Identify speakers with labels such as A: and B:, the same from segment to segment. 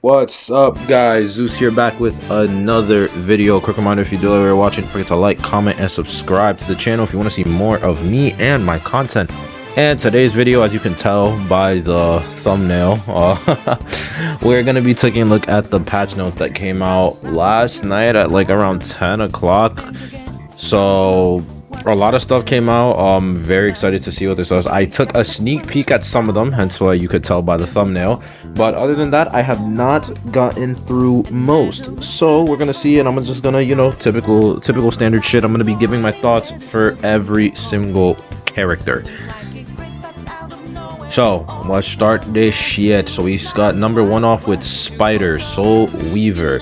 A: What's up, guys? Zeus here, back with another video. Quick reminder, if you do ever watching, don't forget to like, comment, and subscribe to the channel if you want to see more of me and my content. And today's video, as you can tell by the thumbnail, we're going to be taking a look at the patch notes that came out last night at like around 10 o'clock. So a lot of stuff came out. I'm very excited to see what this was. I took a sneak peek at some of them, hence why you could tell by the thumbnail. But other than that, I have not gotten through most. So we're gonna see, and I'm just gonna, you know, typical standard shit. I'm gonna be giving my thoughts for every single character. So let's start this shit. So we got number one off with Spider, Soul Weaver.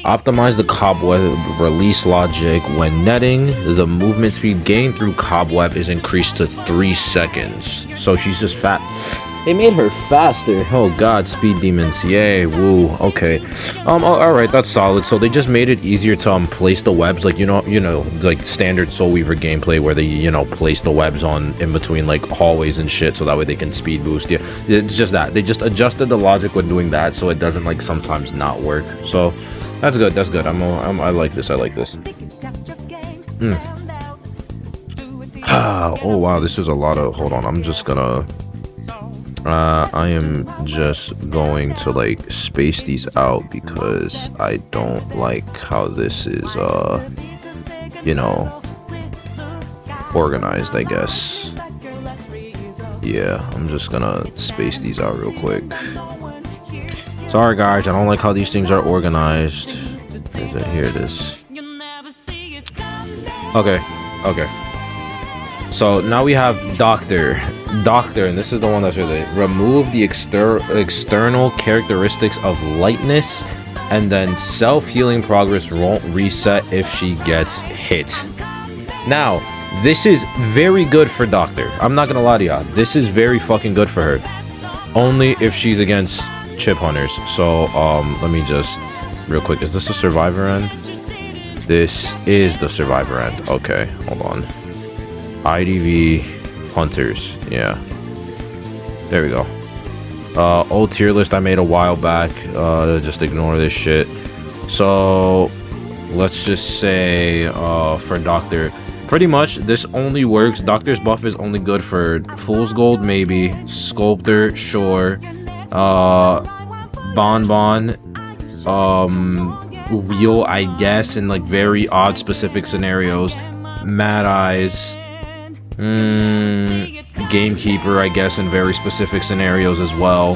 A: Optimize the cobweb release logic. When netting, the movement speed gained through cobweb is increased to 3 seconds. So she's just fat. They made her faster. Oh god, speed demons. Yay, woo. Okay. Alright, that's solid. So they just made it easier to place the webs, like you know, like standard Soul Weaver gameplay where they, you know, place the webs on in between like hallways and shit, so that way they can speed boost you. It's just that. They just adjusted the logic when doing that, so it doesn't like sometimes not work. So that's good. That's good. I like this. I like this. Oh wow, this is a lot of. Hold on. I'm just gonna. I am just going to like space these out because I don't like how this is you know, organized, I guess. Yeah, I'm just gonna space these out real quick. Sorry guys, I don't like how these things are organized. Here it is. Okay. So now we have Doctor, and this is the one that's really remove the external characteristics of lightness, and then self-healing progress won't reset if she gets hit. Now, this is very good for Doctor. I'm not gonna lie to y'all. This is very fucking good for her. Only if she's against chip hunters. So let me just real quick. Is this the survivor end? This is the survivor end. Okay, hold on. IdentityV hunters. Yeah, there we go. Old tier list I made a while back. Just ignore this shit. So let's just say for Doctor, pretty much this only works. Doctor's buff is only good for Fool's Gold, maybe Sculptor, sure, Bonbon, Wheel, I guess, in like very odd specific scenarios, Mad Eyes, Gamekeeper, I guess, in very specific scenarios as well.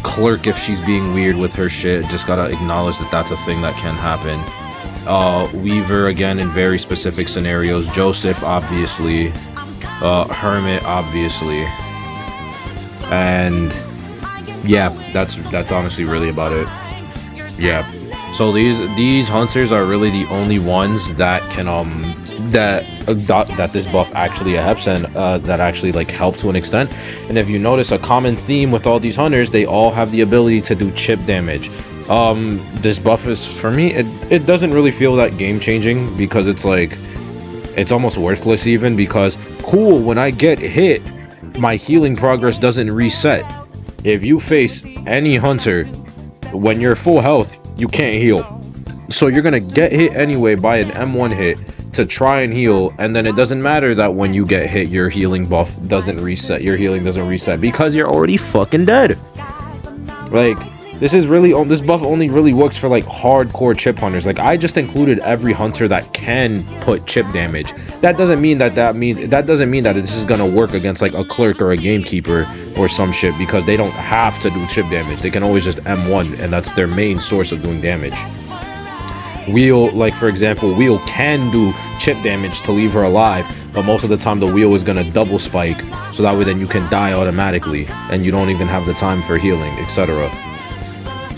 A: Clerk, if she's being weird with her shit, just gotta acknowledge that that's a thing that can happen. Weaver, again, in very specific scenarios. Joseph, obviously. Hermit, obviously. And yeah, that's honestly really about it. Yeah. So these hunters are really the only ones that can that this buff actually helps, and that actually like help to an extent. And if you notice a common theme with all these hunters, they all have the ability to do chip damage. This buff is, for me, it doesn't really feel that game changing, because it's like it's almost worthless even, because cool, when I get hit, my healing progress doesn't reset. If you face any hunter when you're full health, you can't heal, so you're gonna get hit anyway by an M1 hit to try and heal, and then it doesn't matter that when you get hit your healing buff doesn't reset, your healing doesn't reset, because you're already fucking dead. Like, this buff only really works for like hardcore chip hunters. Like, I just included every hunter that can put chip damage. That doesn't mean that this is gonna work against like a Clerk or a Gamekeeper or some shit, because they don't have to do chip damage. They can always just M1, and that's their main source of doing damage. Wheel, like for example, Wheel can do chip damage to leave her alive, but most of the time the Wheel is gonna double spike, so that way then you can die automatically, and you don't even have the time for healing, etc.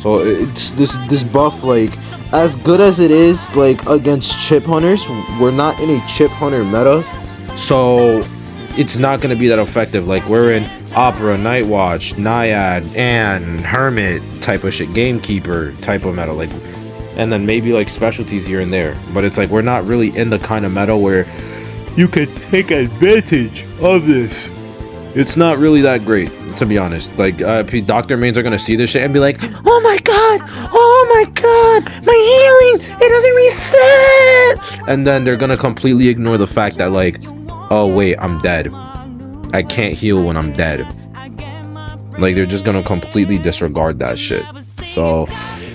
A: So it's this buff, like, as good as it is like against chip hunters, we're not in a chip hunter meta, so it's not gonna be that effective. Like, we're in Opera, Night Watch, Naiad, and Hermit type of shit, Gamekeeper type of meta, like, and then maybe like specialties here and there. But it's like we're not really in the kind of meta where you could take advantage of this. It's not really that great. To be honest, like doctor mains are gonna see this shit and be like, oh my god, my healing, it doesn't reset, and then they're gonna completely ignore the fact that like, oh wait, I'm dead, I can't heal when I'm dead. Like, they're just gonna completely disregard that shit. So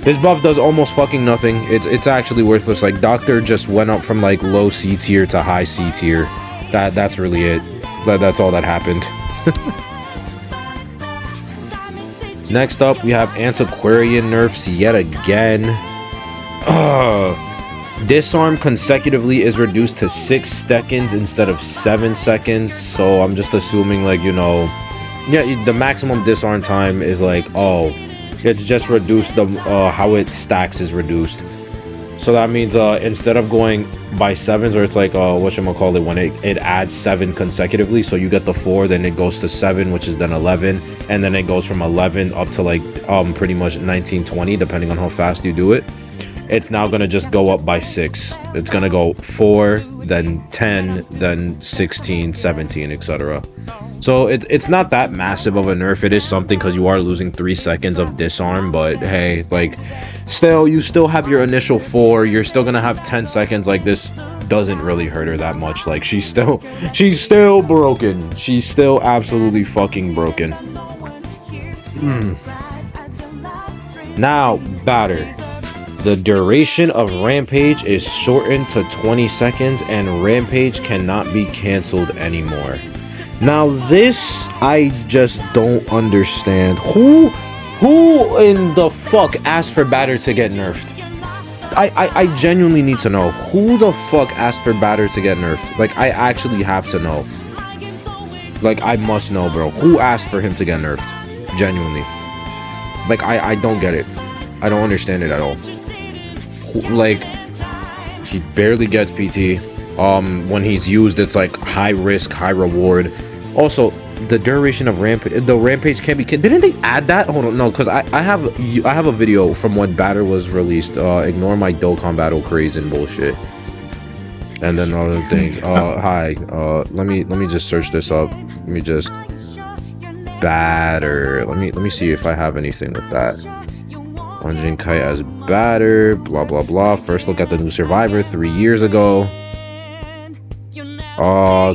A: this buff does almost fucking nothing. It's actually worthless. Like, doctor just went up from like low C tier to high C tier. That's really it. That's all that happened. Next up, we have antiquarian nerfs yet again. Disarm consecutively is reduced to 6 seconds instead of 7 seconds. So I'm just assuming, like, you know, yeah, the maximum disarm time is like, oh, it's just reduced. The how it stacks is reduced. So that means instead of going by 7s, or it's like whatchamacallit, when it adds 7 consecutively, so you get the 4, then it goes to 7, which is then 11, and then it goes from 11 up to like pretty much 19-20, depending on how fast you do it. It's now gonna just go up by 6. It's gonna go 4, then 10, then 16, 17, etc. So it's not that massive of a nerf. It is something because you are losing 3 seconds of disarm, but hey, like, still, you still have your initial 4. You're still gonna have 10 seconds. Like, this doesn't really hurt her that much. Like, she's still broken. She's still absolutely fucking broken. Now, batter. The duration of Rampage is shortened to 20 seconds, and Rampage cannot be cancelled anymore. Now, this I just don't understand. Who in the fuck asked for batter to get nerfed? I genuinely need to know. Who the fuck asked for batter to get nerfed? Like, I actually have to know. Like, I must know, bro. Who asked for him to get nerfed? Genuinely. Like, I don't get it. I don't understand it at all. Like, he barely gets PT. When he's used, it's like high risk, high reward. Also, the duration of the rampage can be. Didn't they add that? Hold on, no, because I have a video from when batter was released. Ignore my Dokkan battle craze and bullshit. And then other things. Hi. Let me just search this up. Let me just batter. Let me see if I have anything with that. Plunging Kite as batter, blah blah blah. First look at the new Survivor 3 years ago.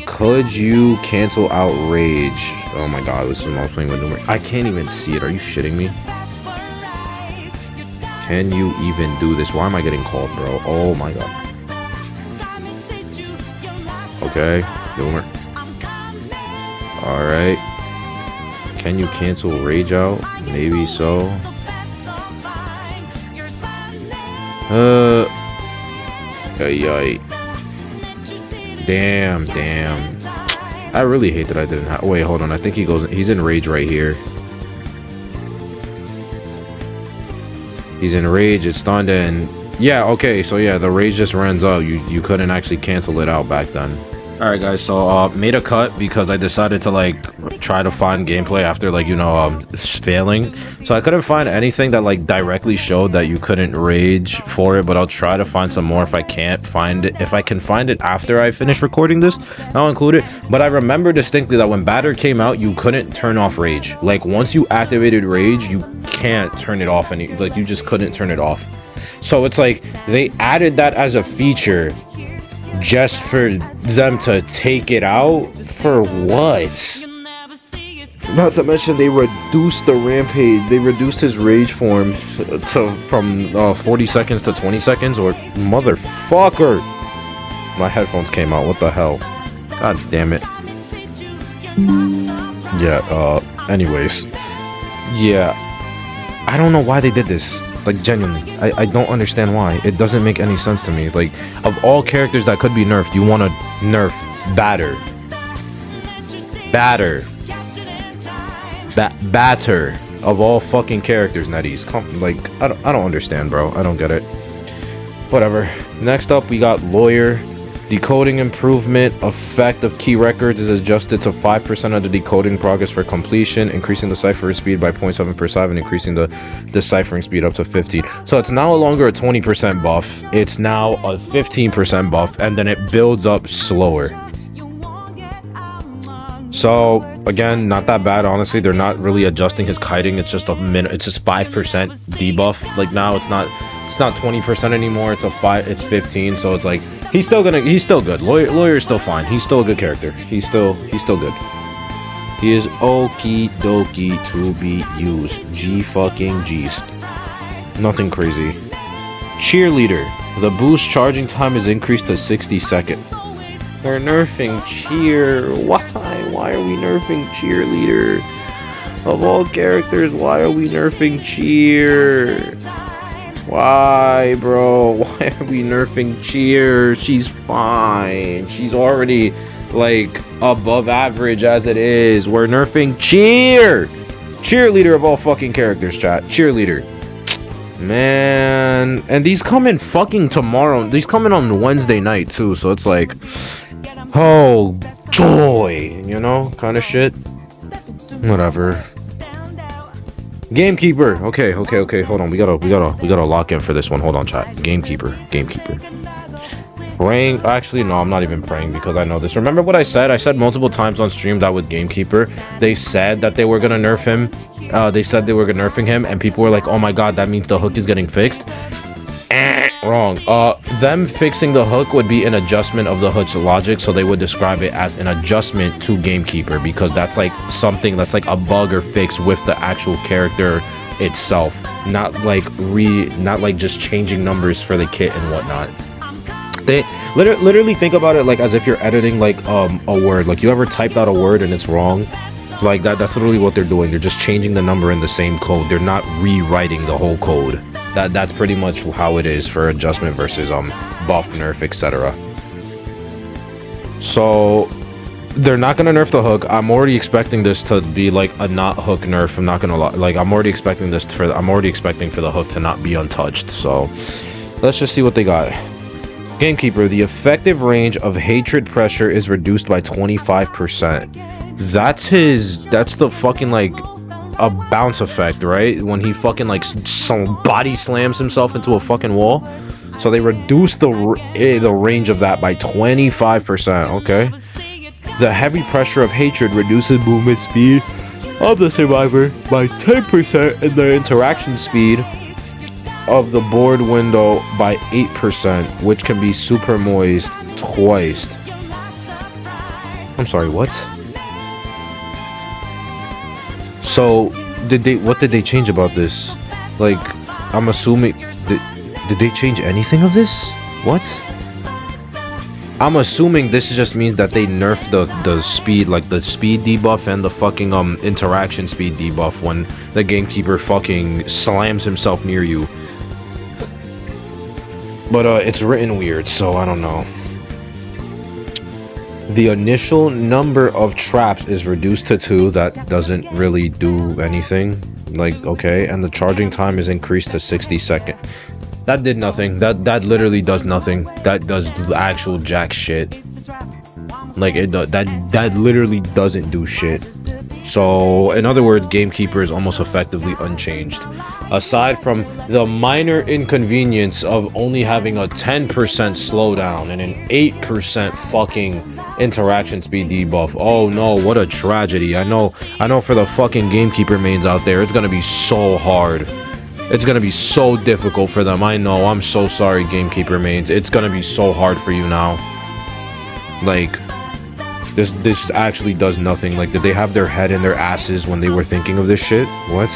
A: Could you cancel out Rage? Oh my god, this is when I was playing with numeric. I can't even see it. Are you shitting me? Can you even do this? Why am I getting called, bro? Oh my god. Okay, Boomer. Alright. Can you cancel Rage out? Maybe so. Damn. I really hate that I didn't have. Wait, hold on. I think he's in Rage right here. He's in Rage. It's stunned, and yeah, okay. So yeah, the Rage just runs out. You couldn't actually cancel it out back then. Alright guys, so made a cut because I decided to like try to find gameplay after, like, you know, failing. So I couldn't find anything that like directly showed that you couldn't rage for it, but I'll try to find some more if I can't find it. If I can find it after I finish recording this, I'll include it. But I remember distinctly that when batter came out, you couldn't turn off rage. Like, once you activated rage, you can't turn it off like, you just couldn't turn it off. So it's like they added that as a feature just for them to take it out. For what? Not to mention they reduced the rampage. They reduced his rage form from 40 seconds to 20 seconds. Or motherfucker, my headphones came out. What the hell? God damn it. Yeah. Anyways. Yeah. I don't know why they did this. Like, genuinely, I don't understand why. It doesn't make any sense to me. Like, of all characters that could be nerfed, you want to nerf batter. Batter of all fucking characters, netease. Like, I don't understand, bro. I don't get it. Whatever. Next up, we got lawyer. Decoding improvement. Effect of key records is adjusted to 5% of the decoding progress for completion, increasing the ciphering speed by 0.7 per side and increasing the deciphering speed up to 15. So it's now no longer a 20% buff. It's now a 15% buff, and then it builds up slower. So again, not that bad, honestly. They're not really adjusting his kiting. It's just it's just 5% debuff. Like now it's not 20% anymore. It's 15. So it's like he's still good. Lawyer is still fine. He's still a good character. He's still good. He is okie dokie to be used. G fucking G's. Nothing crazy. Cheerleader. The boost charging time is increased to 60 seconds. We're nerfing Cheer. Why? Why are we nerfing Cheerleader? Of all characters, why are we nerfing Cheer? Why, bro? Why are we nerfing Cheer? She's fine. She's already, like, above average as it is. We're nerfing Cheer! Cheerleader of all fucking characters, chat. Cheerleader. Man. And these come in fucking tomorrow. These come in on Wednesday night, too. So it's like... oh, joy, you know, kind of shit. Whatever. Gamekeeper. Okay. Hold on. We gotta lock in for this one. Hold on, chat. Gamekeeper. Praying. Actually, no, I'm not even praying because I know this. Remember what I said? I said multiple times on stream that with Gamekeeper, they said that they were gonna nerf him. They said they were gonna nerfing him, and people were like, "Oh my god, that means the hook is getting fixed." Wrong. Them fixing the hook would be an adjustment of the hook's logic, so they would describe it as an adjustment to Gamekeeper because that's like something that's like a bug or fix with the actual character itself, not like just changing numbers for the kit and whatnot. They literally think about it like as if you're editing like a word. Like you ever typed out a word and it's wrong? Like that's literally what they're doing. They're just changing the number in the same code. They're not rewriting the whole code. That's pretty much how it is for adjustment versus buff, nerf, etc. So they're not gonna nerf the hook. I'm already expecting this to be like a not hook nerf. I'm not gonna lie. Like I'm already expecting for the hook to not be untouched. So let's just see what they got. Gamekeeper, the effective range of hatred pressure is reduced by 25%. That's the fucking like a bounce effect, right? When he fucking like some body slams himself into a fucking wall. So they reduced the range of that by 25%. Okay. The heavy pressure of hatred reduces movement speed of the survivor by 10% and the interaction speed of the board window by 8%, which can be super moist twice. I'm sorry, what? So what did they change about this? Like, I'm assuming did they change anything of this? What? I'm assuming this just means that they nerfed the speed, like the speed debuff and the fucking interaction speed debuff when the Gamekeeper fucking slams himself near you. But it's written weird, so I don't know. The initial number of traps is reduced to 2. That doesn't really do anything. Like, okay, and the charging time is increased to 60 seconds. That did nothing. That literally does nothing. That does actual jack shit. Like that literally doesn't do shit. So in other words, Gamekeeper is almost effectively unchanged. Aside from the minor inconvenience of only having a 10% slowdown and an 8% fucking interaction speed debuff. Oh no, what a tragedy. I know for the fucking Gamekeeper mains out there, it's gonna be so hard. It's gonna be so difficult for them. I know, I'm so sorry, Gamekeeper mains. It's gonna be so hard for you now. Like, this actually does nothing. Like, did they have their head in their asses when they were thinking of this shit? What?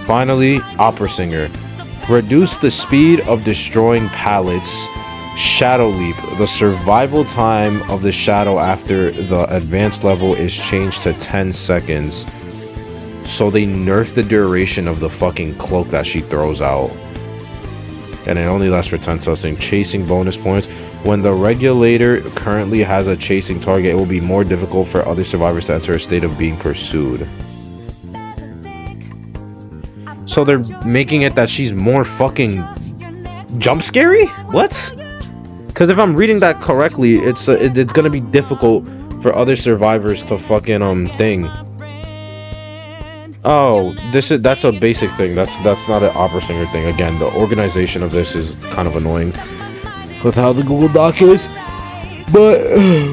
A: Finally, Opera Singer. Reduce the speed of destroying pallets. Shadow Leap. The survival time of the shadow after the advanced level is changed to 10 seconds. So they nerfed the duration of the fucking cloak that she throws out. And it only lasts for 10 seconds. Chasing bonus points. When the regulator currently has a chasing target, it will be more difficult for other survivors to enter a state of being pursued. So they're making it that she's more fucking jump scary? What? Because if I'm reading that correctly, it's gonna be difficult for other survivors to fucking thing. Oh, that's a basic thing. That's not an Opera Singer thing. Again, the organization of this is kind of annoying with how the Google Doc is. But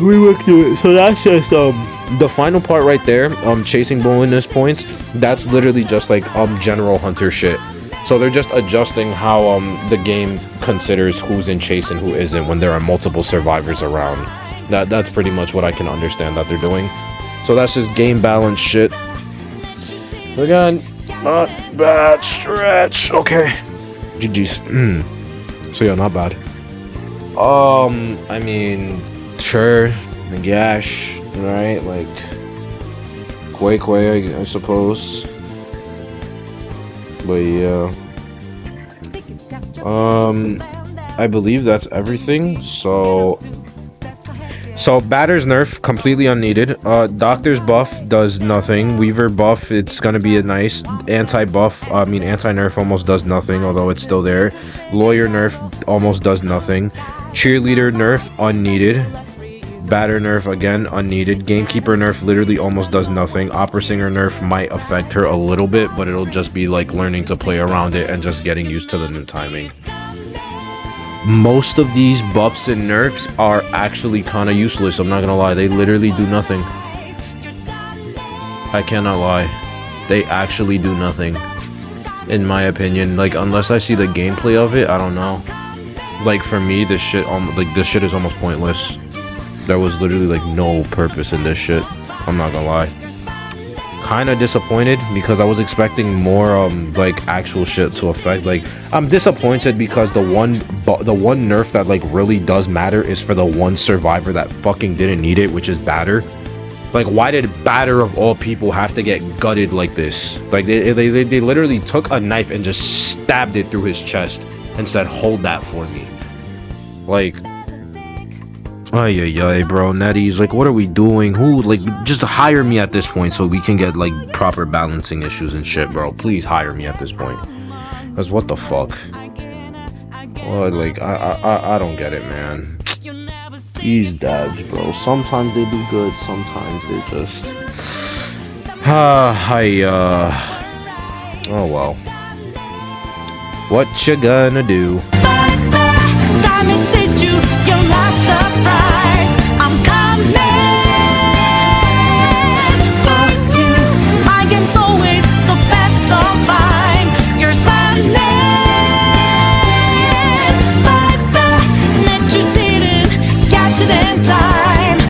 A: we worked through it. So that's just the final part right there. Chasing bonus points. That's literally just like general hunter shit. So they're just adjusting how the game considers who's in chase and who isn't when there are multiple survivors around. That's pretty much what I can understand that they're doing. So that's just game balance shit. Again, not bad stretch. Okay. GG's. So yeah, not bad. I mean, sure, Nagash, right? Like, Quay, I suppose. But yeah. I believe that's everything. So Batter's nerf, completely unneeded. Doctor's buff does nothing. Weaver buff, it's gonna be a nice anti-buff. Anti-nerf almost does nothing, although it's still there. Lawyer nerf almost does nothing. Cheerleader nerf, unneeded. Batter nerf, again, unneeded. Gamekeeper nerf literally almost does nothing. Opera singer nerf might affect her a little bit, but it'll just be like learning to play around it and just getting used to the new timing. Most of these buffs and nerfs are actually kind of useless. I'm not gonna lie, they literally do nothing. I cannot lie, they actually do nothing, in my opinion. Like, unless I see the gameplay of it, I don't know. Like, for me, this shit is almost pointless. There was literally like no purpose in this shit. I'm not gonna lie. Kind of disappointed because I was expecting more like actual shit to affect. Like, I'm disappointed because the one nerf that like really does matter is for the one survivor that fucking didn't need it, which is Batter. Like, why did Batter of all people have to get gutted like this? Like, they literally took a knife and just stabbed it through his chest and said, hold that for me. Like, ay, bro, netease, like, what are we doing? Who, like, just hire me at this point so we can get, like, proper balancing issues and shit, bro. Please hire me at this point. Because what the fuck? Well, like, I don't get it, man. These devs, bro. Sometimes they do good, sometimes they just... oh, well. What you gonna do?